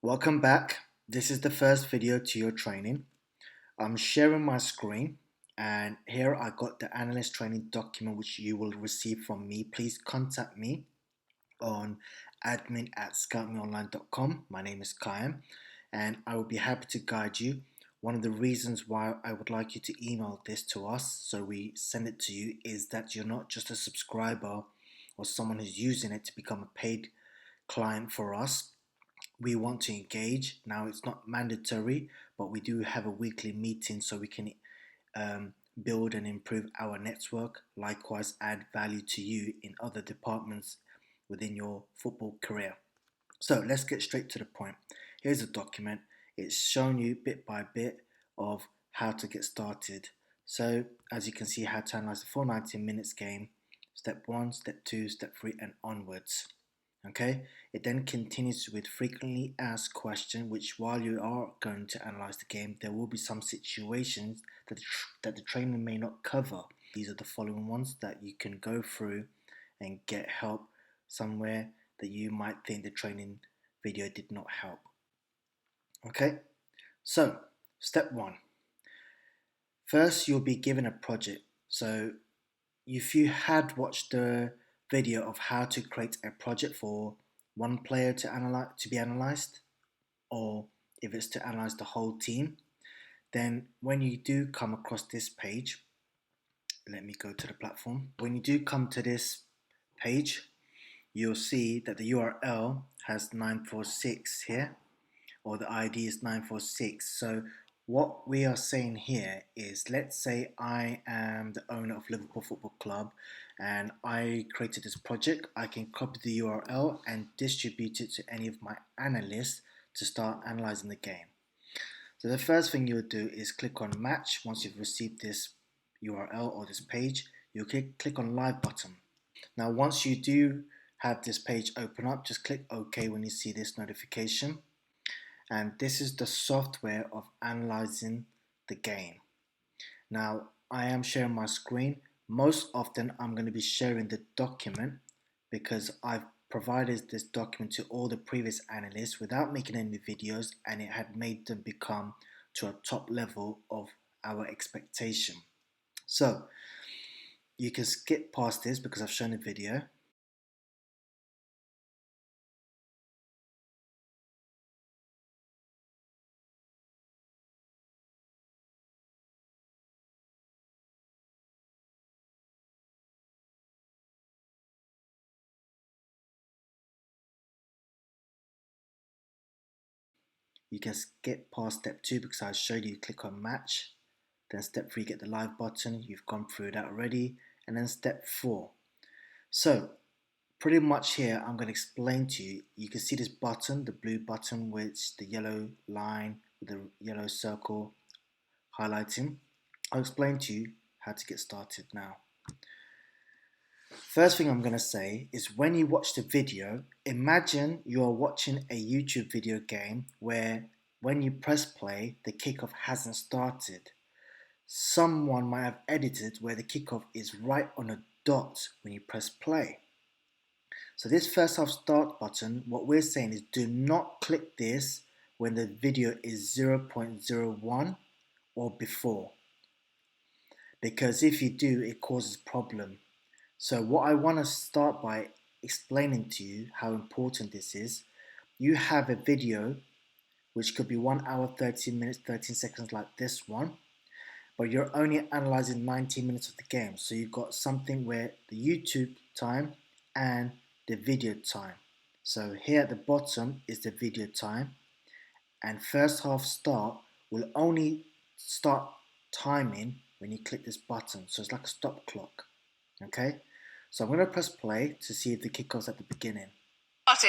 Welcome back. This is the first video to your training. I'm sharing my screen and here I got the analyst training document which you will receive from me. Please contact me on admin@scoutmeonline.com. My name is Kayam and I will be happy to guide you. One of the reasons why I would like you to email this to us so we send it to you is that you're not just a subscriber or someone who's using it to become a paid client for us. We want to engage. Now it's not mandatory, but we do have a weekly meeting so we can build and improve our network, likewise add value to you in other departments within your football career. So let's get straight to the point. Here's a document. It's showing you bit by bit of how to get started. So as you can see, how to analyze the full 90 minutes game, step 1, step 2, step 3 and onwards. Okay, it then continues with frequently asked questions, which while you are going to analyze the game, there will be some situations that the trainer may not cover. These are the following ones that you can go through and get help somewhere that you might think the training video did not help. Okay, so step 1. First, you'll be given a project. So if you had watched the video of how to create a project for one player to be analyzed, or if it's to analyze the whole team, then when you do come across this page, let me go to the platform. When you do come to this page, you'll see that the URL has 946 here, or the ID is 946. So what we are saying here is, let's say I am the owner of Liverpool Football Club and I created this project. I can copy the URL and distribute it to any of my analysts to start analyzing the game. So the first thing you'll do is click on match. Once you've received this URL or this page, you'll click on live button. Now once you do have this page open up, just click OK when you see this notification. And this is the software of analyzing the game. Now I am sharing my screen. Most often I'm going to be sharing the document because I've provided this document to all the previous analysts without making any videos, and it had made them become to a top level of our expectation. So you can skip past this because I've shown a video. You can skip past step 2 because I showed you click on match. Then step 3, get the live button. You've gone through that already. And then step 4. So pretty much here I'm going to explain to you. You can see this button, the blue button with the yellow line with the yellow circle highlighting. I'll explain to you how to get started now. First thing I'm going to say is, when you watch the video, imagine you are watching a YouTube video game where when you press play, the kickoff hasn't started. Someone might have edited where the kickoff is right on a dot when you press play. So this first half start button, what we're saying is, do not click this when the video is 0.01 or before, because if you do, it causes problem. So what I want to start by explaining to you how important this is. You have a video which could be 1 hour 13 minutes 13 seconds like this one, but you're only analyzing 90 minutes of the game. So you've got something where the YouTube time and the video time. So here at the bottom is the video time, and first half start will only start timing when you click this button. So it's like a stop clock. Okay, so I'm going to press play to see if the kickoff's at the beginning.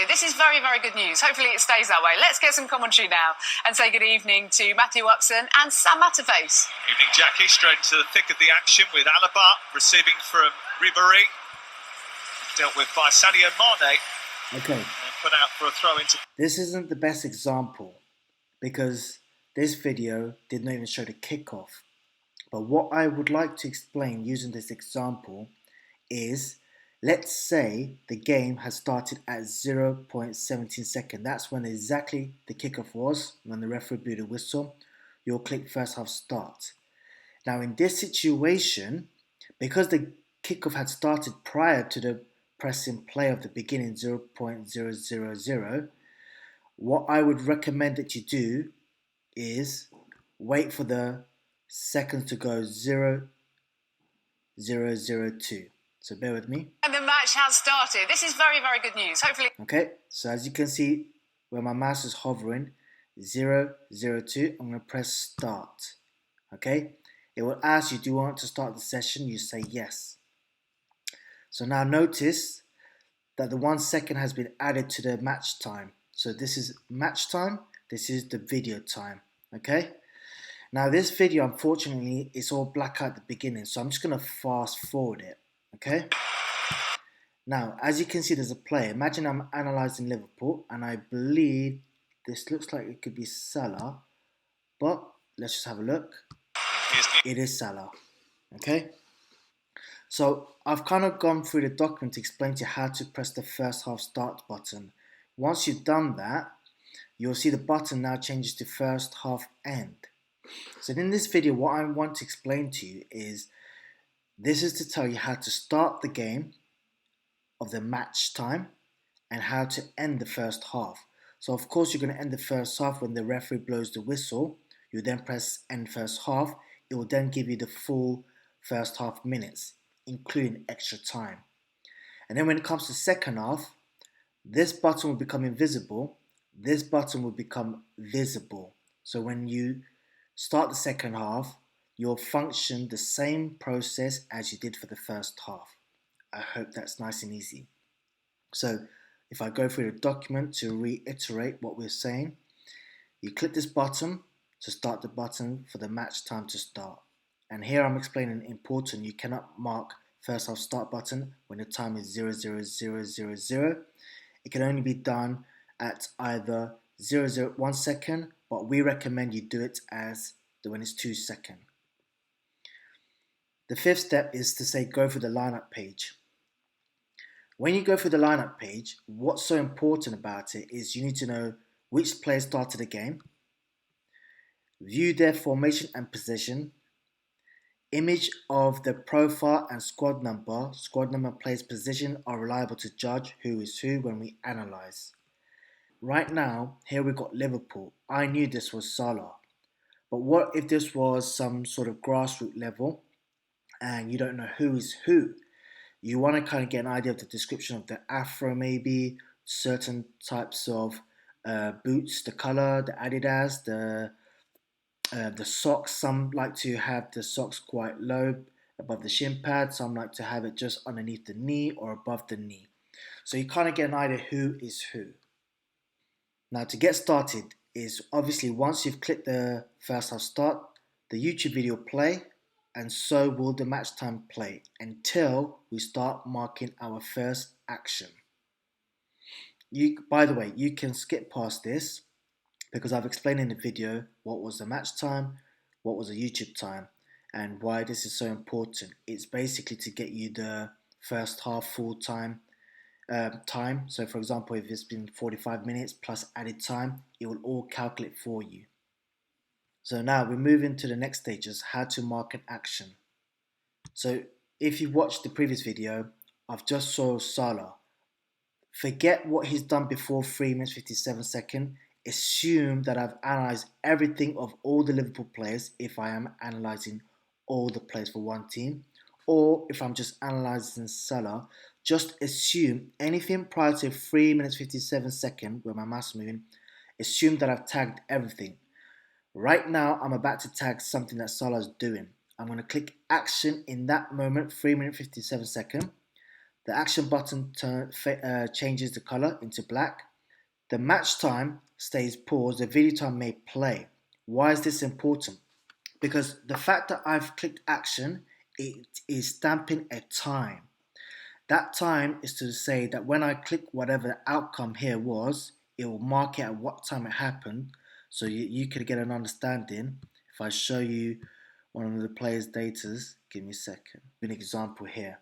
This is very, very good news. Hopefully it stays that way. Let's get some commentary now and say good evening to Matthew Upson and Sam Matterface. Evening, Jackie. Straight into the thick of the action with Alaba receiving from Ribéry. Dealt with by Sadio Mane. Okay. Put out for a throw into... This isn't the best example because this video did not even show the kickoff. But what I would like to explain using this example is, Let's say the game has started at 0.17 seconds. That's when exactly the kickoff was, when the referee blew the whistle. You'll click first half start. Now in this situation, because the kickoff had started prior to the pressing play of the beginning 0.000, what I would recommend that you do is wait for the seconds to go 0.002. So bear with me. And the match has started. This is very, very good news. Hopefully. Okay, so as you can see, where my mouse is hovering, 0.02, I'm going to press start. Okay, it will ask you, do you want to start the session? You say yes. So now notice that the 1 second has been added to the match time. So this is match time, this is the video time. Okay, now this video, unfortunately, is all black at the beginning, so I'm just going to fast forward it. Okay. Now, as you can see, there's a player. Imagine I'm analysing Liverpool, and I believe this looks like it could be Salah, but let's just have a look. It is Salah. Okay? So, I've kind of gone through the document to explain to you how to press the first half start button. Once you've done that, you'll see the button now changes to first half end. So, in this video, what I want to explain to you is this is to tell you how to start the game of the match time and how to end the first half. So of course you're going to end the first half when the referee blows the whistle. You then press end first half. It will then give you the full first half minutes, including extra time. And then when it comes to second half, this button will become invisible. This button will become visible. So when you start the second half, you'll function the same process as you did for the first half. I hope that's nice and easy. So if I go through the document to reiterate what we're saying, you click this button to start the button for the match time to start. And here I'm explaining important, you cannot mark first half start button when the time is 0.000. It can only be done at either 0.01 second, but we recommend you do it as when it's 2 seconds. The fifth step is to say go for the lineup page. When you go through the lineup page, what's so important about it is you need to know which players started the game, view their formation and position, image of the profile and squad number. Squad number, players' position are reliable to judge who is who when we analyse. Right now, here we've got Liverpool. I knew this was Salah. But what if this was some sort of grassroots level and you don't know who is who? You want to kind of get an idea of the description of the afro, maybe certain types of boots, the color, the Adidas, the socks. Some like to have the socks quite low above the shin pad. Some like to have it just underneath the knee or above the knee. So you kind of get an idea who is who. Now to get started is obviously once you've clicked the first half start, the YouTube video play, and so will the match time play until we start marking our first action. By the way, you can skip past this because I've explained in the video what was the match time, what was the YouTube time, and why this is so important. It's basically to get you the first half full time. So for example, if it's been 45 minutes plus added time, it will all calculate for you. So now we move into the next stages, how to mark an action. So if you watched the previous video, I've just saw Salah. Forget what he's done before 3 minutes 57 seconds. Assume that I've analysed everything of all the Liverpool players if I am analysing all the players for one team. Or if I'm just analysing Salah, just assume anything prior to 3 minutes 57 seconds where my mouse is moving, assume that I've tagged everything. Right now, I'm about to tag something that Salah's doing. I'm going to click action in that moment, 3 minutes 57 seconds. The action button changes the color into black. The match time stays paused. The video time may play. Why is this important? Because the fact that I've clicked action, it is stamping a time. That time is to say that when I click whatever the outcome here was, it will mark it at what time it happened. So you could get an understanding. If I show you one of the players' datas, give me a second. An example here.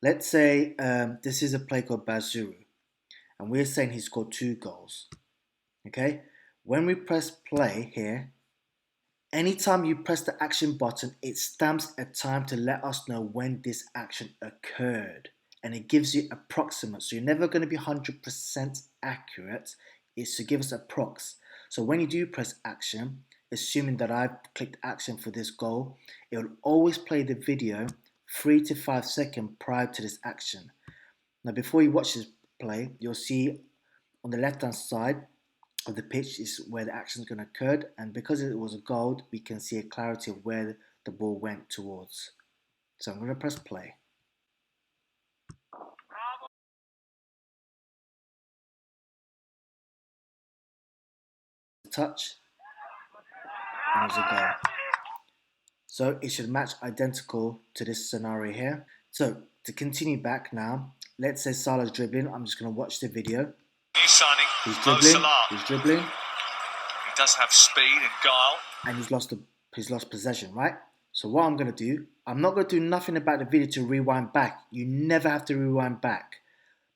Let's say this is a player called Bazuru, and we're saying he scored 2 goals. Okay, when we press play here, anytime you press the action button, it stamps a time to let us know when this action occurred. And it gives you approximate. So you're never going to be 100% accurate. It's to give us a prox. So when you do press action, assuming that I've clicked action for this goal, it will always play the video 3 to 5 seconds prior to this action. Now before you watch this play, you'll see on the left hand side of the pitch is where the action is going to occur, and because it was a goal, we can see a clarity of where the ball went towards. So I'm going to press play. Touch, and it's a goal. So it should match identical to this scenario here. So to continue back now, let's say Salah's dribbling. I'm just going to watch the video. New signing, He's dribbling. He's dribbling. He does have speed and guile. And he's lost possession, right? So what I'm going to do, I'm not going to do nothing about the video to rewind back. You never have to rewind back.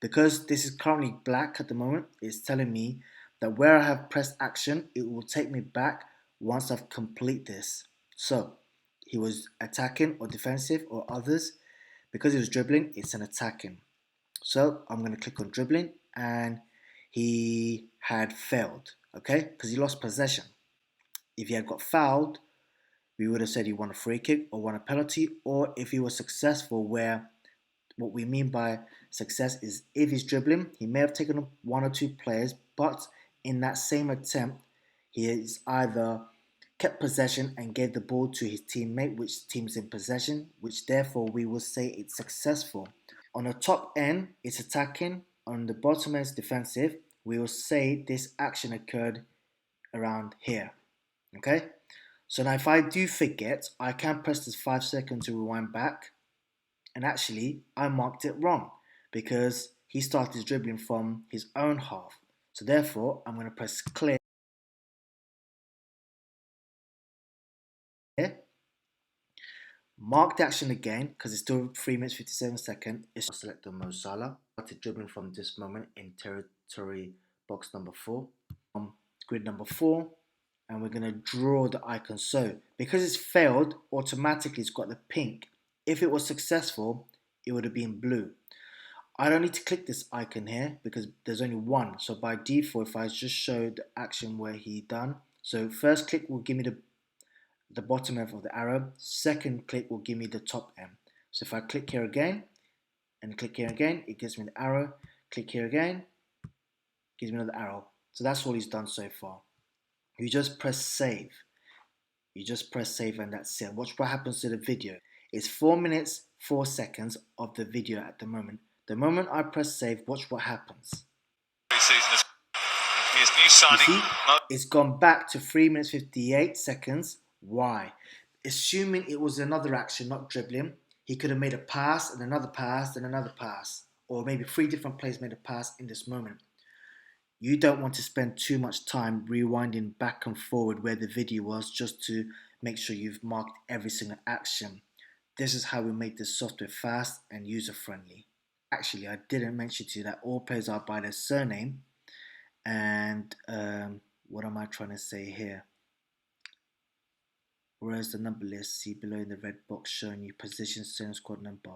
Because this is currently black at the moment, it's telling me that where I have pressed action, it will take me back once I've complete this. So he was attacking or defensive or others. Because he was dribbling, it's an attacking. So I'm going to click on dribbling, and he had failed, okay? Because he lost possession. If he had got fouled, we would have said he won a free kick or won a penalty, or if he was successful, where what we mean by success is if he's dribbling, he may have taken 1 or 2 players, but in that same attempt, he has either kept possession and gave the ball to his teammate, which team's in possession, which therefore we will say it's successful. On the top end, it's attacking. On the bottom end, it's defensive. We will say this action occurred around here. Okay? So now if I do forget, I can press this 5 seconds to rewind back. And actually, I marked it wrong because he started dribbling from his own half. So therefore, I'm going to press clear. Mark the action again because it's still 3 minutes 57 seconds. I'll select the Mo Salah. Started dribbling from this moment in territory box number 4. Grid number 4. And we're going to draw the icon. So because it's failed, automatically it's got the pink. If it was successful, it would have been blue. I don't need to click this icon here because there's only one. So by default, if I just show the action where he done, so first click will give me the bottom end of the arrow. Second click will give me the top end. So if I click here again and click here again, it gives me the arrow. Click here again, gives me another arrow. So that's all he's done so far. You just press save. You just press save and that's it. Watch what happens to the video. It's 4 minutes 4 seconds of the video at the moment. The moment I press save, watch what happens. Here's new signing. You see, it's gone back to 3 minutes 58 seconds. Why? Assuming it was another action, not dribbling, he could have made a pass and another pass and another pass. Or maybe 3 different players made a pass in this moment. You don't want to spend too much time rewinding back and forward where the video was just to make sure you've marked every single action. This is how we make this software fast and user-friendly. Actually, I didn't mention to you that all players are by their surname. And what am I trying to say here? Whereas the number list, see below in the red box showing you position, surname, squad number.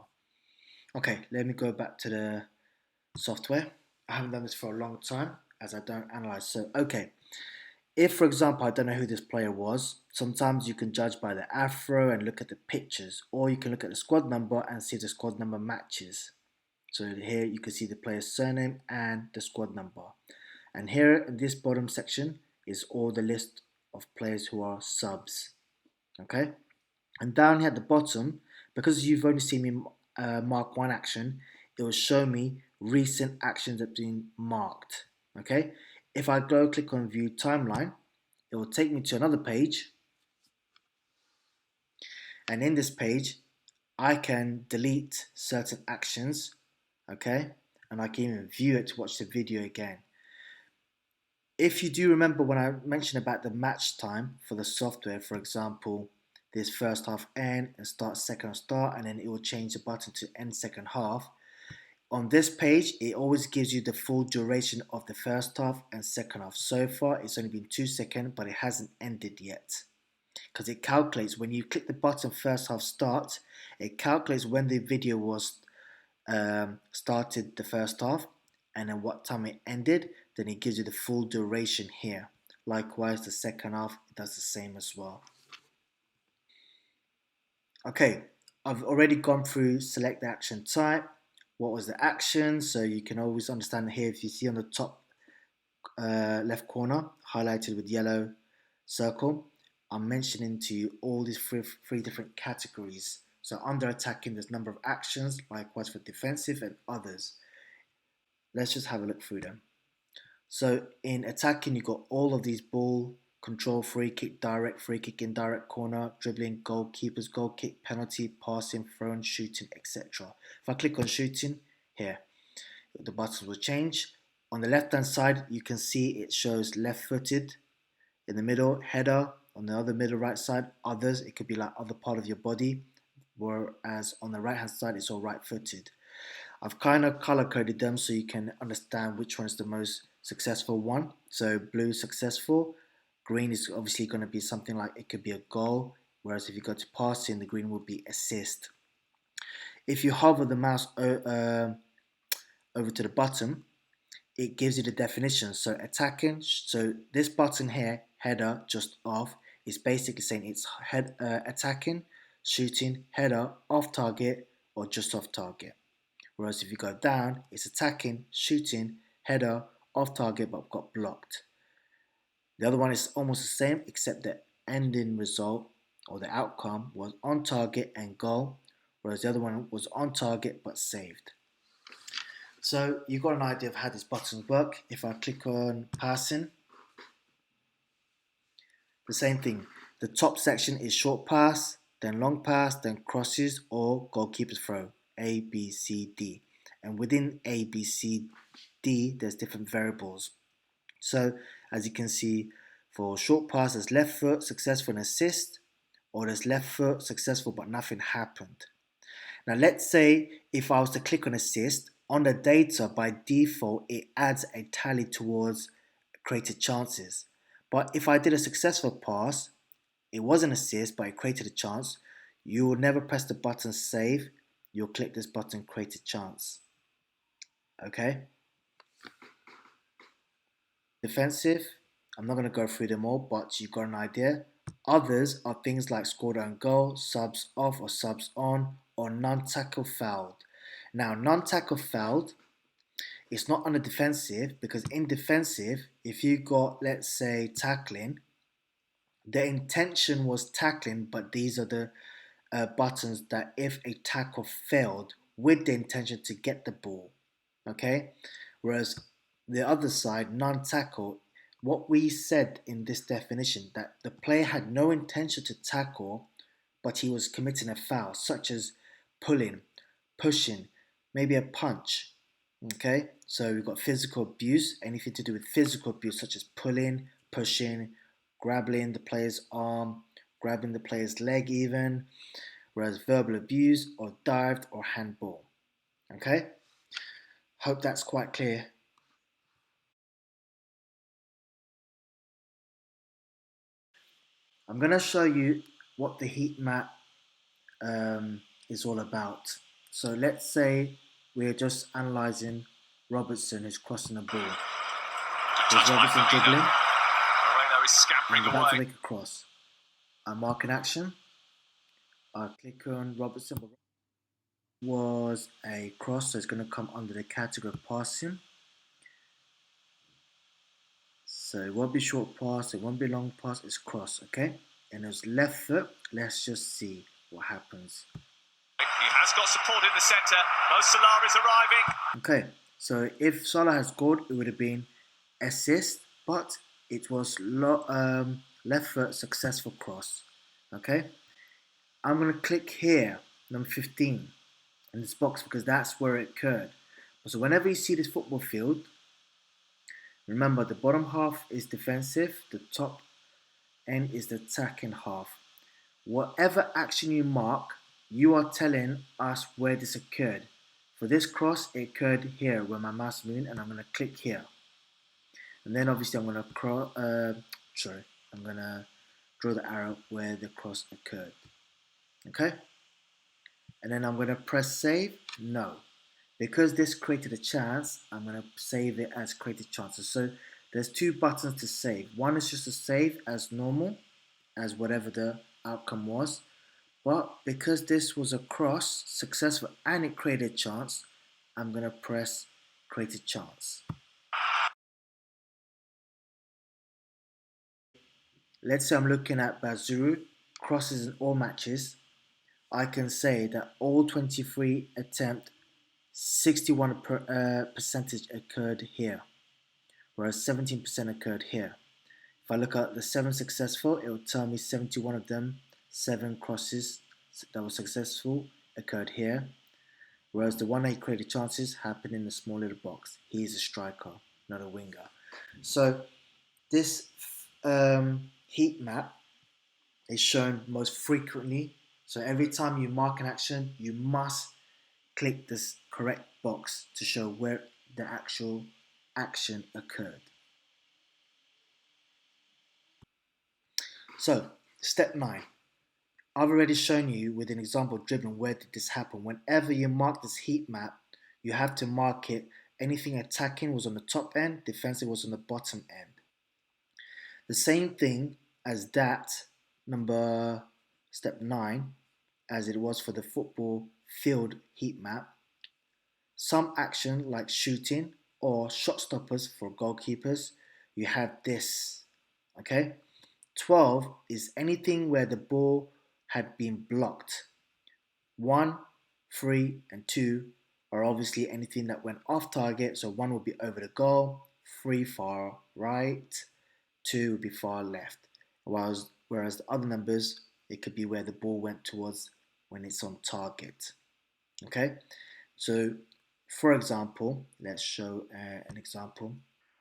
Okay, let me go back to the software. I haven't done this for a long time as I don't analyze. So, okay, if for example, I don't know who this player was, sometimes you can judge by the afro and look at the pictures, or you can look at the squad number and see if the squad number matches. So here you can see the player's surname and the squad number. And here in this bottom section is all the list of players who are subs. Okay? And down here at the bottom, because you've only seen me mark one action, it will show me recent actions that have been marked. Okay? If I go click on view timeline, it will take me to another page. And in this page, I can delete certain actions. Okay? And I can even view it to watch the video again. If you do remember when I mentioned about the match time for the software, for example, this first half end and start second half start, and then it will change the button to end second half. On this page, it always gives you the full duration of the first half and second half. So far, it's only been 2 seconds, but it hasn't ended yet. Because it calculates, when you click the button first half start, it calculates when the video was started the first half, and then what time it ended. Then it gives you the full duration here. Likewise, the second half, it does the same as well. Okay, I've already gone through select the action type. What was the action? So you can always understand here, if you see on the top left corner, highlighted with yellow circle, I'm mentioning to you all these three different categories. So under attacking, there's number of actions, likewise for defensive and others. Let's just have a look through them. So in attacking, you got all of these: ball, control, free kick, direct, free kick, indirect, corner, dribbling, goalkeepers, goal kick, penalty, passing, throwing, shooting, etc. If I click on shooting here, the buttons will change. On the left hand side, you can see it shows left footed. In the middle, header. On the other middle right side, others. It could be like other part of your body. Whereas on the right hand side, it's all right footed. I've kind of color coded them so you can understand which one is the most successful one. So blue successful, green is obviously going to be something like it could be a goal, whereas if you go to passing, the green will be assist. If you hover the mouse over to the bottom, it gives you the definition. So attacking, so this button here, header, just off, is basically saying it's attacking, shooting, header, off target, or just off target. Whereas if you go down, it's attacking, shooting, header, off target, but got blocked. The other one is almost the same, except the ending result or the outcome was on target and goal, whereas the other one was on target but saved. So you've got an idea of how these buttons work. If I click on passing, the same thing. The top section is short pass, then long pass, then crosses or goalkeeper's throw, A, B, C, D. And within A, B, C, D, there's different variables. So as you can see, for short pass, there's left foot, successful, and assist, or there's left foot, successful, but nothing happened. Now let's say if I was to click on assist, on the data, by default, it adds a tally towards created chances. But if I did a successful pass, it was an assist, but it created a chance, you will never press the button save. You'll click this button, created chance. Okay? Defensive, I'm not going to go through them all, but you've got an idea. Others are things like scored on goal, subs off or subs on, or non-tackle fouled. Now, non-tackle fouled, it's not on the defensive, because in defensive, if you got, let's say, tackling, the intention was tackling, but these are the buttons that if a tackle failed with the intention to get the ball, okay? Whereas the other side, non-tackle, what we said in this definition, that the player had no intention to tackle, but he was committing a foul, such as pulling, pushing, maybe a punch, okay? So we've got physical abuse, anything to do with physical abuse, such as pulling, pushing, grabbing the player's arm, grabbing the player's leg even, whereas verbal abuse or dived or handball, okay? Hope that's quite clear. I'm going to show you what the heat map is all about. So let's say we're just analysing Robertson who's crossing the ball. There's Robertson dribbling. Moreno is scampering about to away. make a cross. I mark an action. I click on Robertson. Was a cross, so it's going to come under the category of passing. So it won't be short pass, it won't be long pass, it's cross, okay? And it's left foot. Let's just see what happens. He has got support in the centre. Mo Salah is arriving. Okay, so if Salah has scored, it would have been assist, but it was left foot successful cross, okay? I'm going to click here, number 15, in this box, because that's where it occurred. So whenever you see this football field, remember the bottom half is defensive, the top end is the attacking half. Whatever action you mark, you are telling us where this occurred. For this cross, it occurred here where my mouse moved, and I'm going to click here. And then obviously I'm going to I'm going to draw the arrow where the cross occurred. Okay? And then I'm going to press save. No. Because this created a chance, I'm going to save it as created chances. So there's two buttons to save. One is just to save as normal, as whatever the outcome was. But because this was a cross, successful, and it created a chance, I'm going to press created chance. Let's say I'm looking at Bazuru, crosses in all matches. I can say that all 23 attempt 61% percentage occurred here, whereas 17% occurred here. If I look at the 7 successful, it will tell me 71 of them, 7 crosses that were successful occurred here, whereas the one that he created chances happened in the small little box. He's a striker, not a winger. So this heat map is shown most frequently. So every time you mark an action, you must click this correct box to show where the actual action occurred. So, step 9. I've already shown you with an example dribbling where did this happen. Whenever you mark this heat map, you have to mark it. Anything attacking was on the top end, defensive was on the bottom end. The same thing as that, step 9, as it was for the football field heat map. Some action like shooting or shot stoppers for goalkeepers, you have this, okay? 12 is anything where the ball had been blocked. 1, 3, and 2 are obviously anything that went off target, so 1 would be over the goal, 3 far right, 2 would be far left. Whereas the other numbers, it could be where the ball went towards when it's on target. Okay, so for example, let's show an example.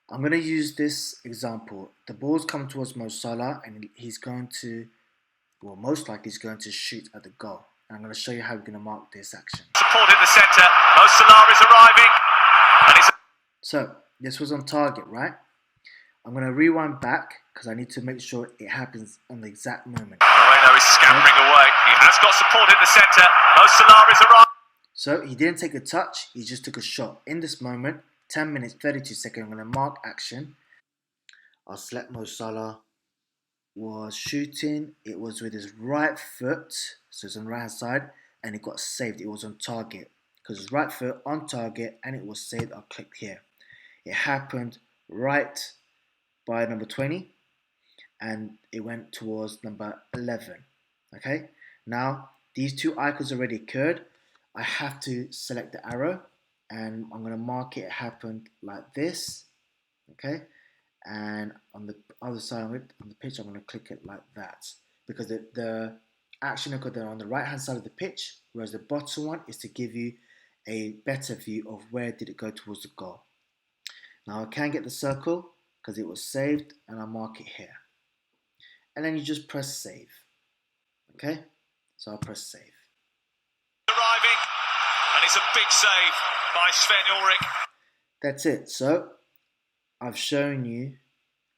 I'm going to use this example. The ball's coming towards Mo Salah and he's going to, well, most likely he's going to shoot at the goal. And I'm going to show you how we're going to mark this action. Support in the centre. Mo Salah is arriving. And it's So, this was on target, right? I'm going to rewind back because I need to make sure it happens on the exact moment. Moreno is scampering away. He has got support in the centre. Mo Salah is arriving. So, he didn't take a touch, he just took a shot. In this moment, 10 minutes, 32 seconds, I'm going to mark action. I'll select Mo Salah. Was shooting, it was with his right foot, so it's on the right hand side, and it got saved. It was on target because his right foot on target and it was saved. I'll click here. It happened right by number 20 and it went towards number 11. Okay, now these two icons already occurred. I have to select the arrow and I'm going to mark it. It happened like this. Okay, and on the other side of it, on the pitch, I'm going to click it like that because the action occurred on the right hand side of the pitch, whereas the bottom one is to give you a better view of where did it go towards the goal. Now I can get the circle because it was saved and I'll mark it here. And then you just press save. Okay, so I'll press save. Arriving, and it's a big save by Sven Ulrich. That's it. So I've shown you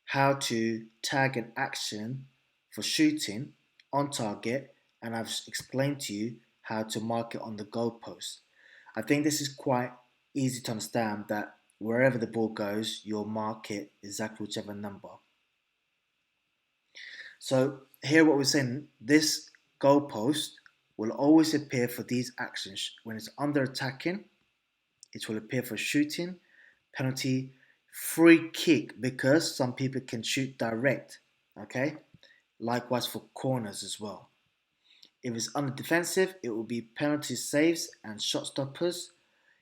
how to tag an action for shooting on target, and I've explained to you how to mark it on the goalpost. I think this is quite easy to understand that wherever the ball goes, you'll mark it exactly whichever number. So here what we're saying, this goalpost will always appear for these actions. When it's under attacking, it will appear for shooting, penalty, free kick, because some people can shoot direct, okay? Likewise for corners as well. If it's under defensive, it will be penalty saves and shot stoppers.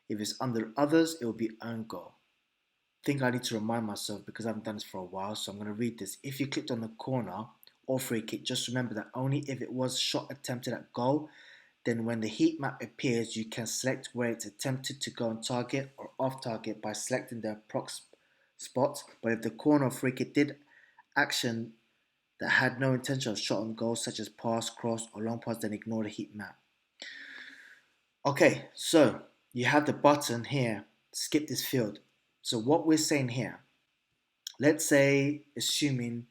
If it's under others, it will be own goal. I think I need to remind myself because I haven't done this for a while, so I'm going to read this. If you clicked on the corner or free kick, just remember that only if it was shot attempted at goal, then when the heat map appears, you can select where it's attempted to go on target or off target by selecting the approx spot. But if the corner or free kick did action that had no intention of shot on goal, such as pass, cross, or long pass, then ignore the heat map. Okay, so you have the button here, skip this field. So what we're saying here, let's say, assuming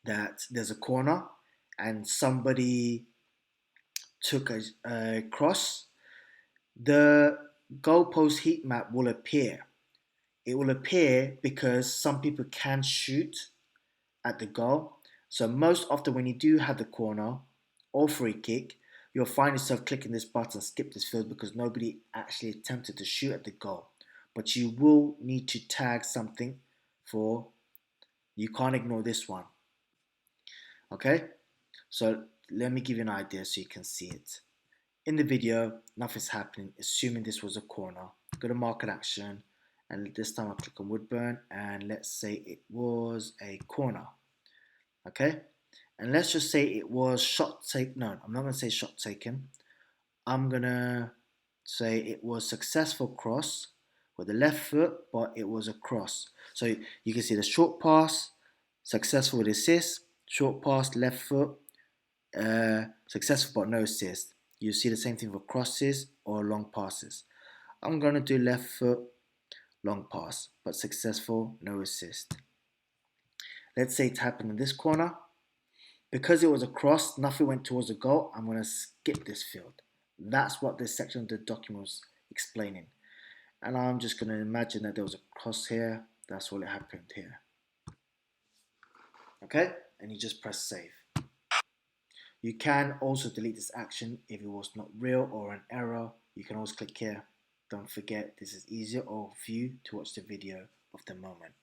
that there's a corner and somebody took a cross, the goalpost heat map will appear. It will appear because some people can shoot at the goal. So most often when you do have the corner or free kick, you'll find yourself clicking this button, skip this field, because nobody actually attempted to shoot at the goal. But you will need to tag something for, you can't ignore this one. Okay, so let me give you an idea so you can see it. In the video, nothing's happening, assuming this was a corner. Go to market action, and this time I'll click on Woodburn, and let's say it was a corner. Okay, and let's just say it was shot taken. No, I'm not going to say shot taken. I'm going to say it was successful cross with the left foot, but it was a cross. So you can see the short pass, successful with assist, short pass, left foot, successful but no assist. You see the same thing for crosses or long passes. I'm going to do left foot, long pass, but successful, no assist. Let's say it happened in this corner. Because it was a cross, nothing went towards the goal, I'm going to skip this field. That's what this section of the document was explaining. And I'm just going to imagine that there was a cross here. That's all it happened here. Okay? And you just press save. You can also delete this action if it was not real or an error. You can always click here. Don't forget, this is easier or view to watch the video of the moment.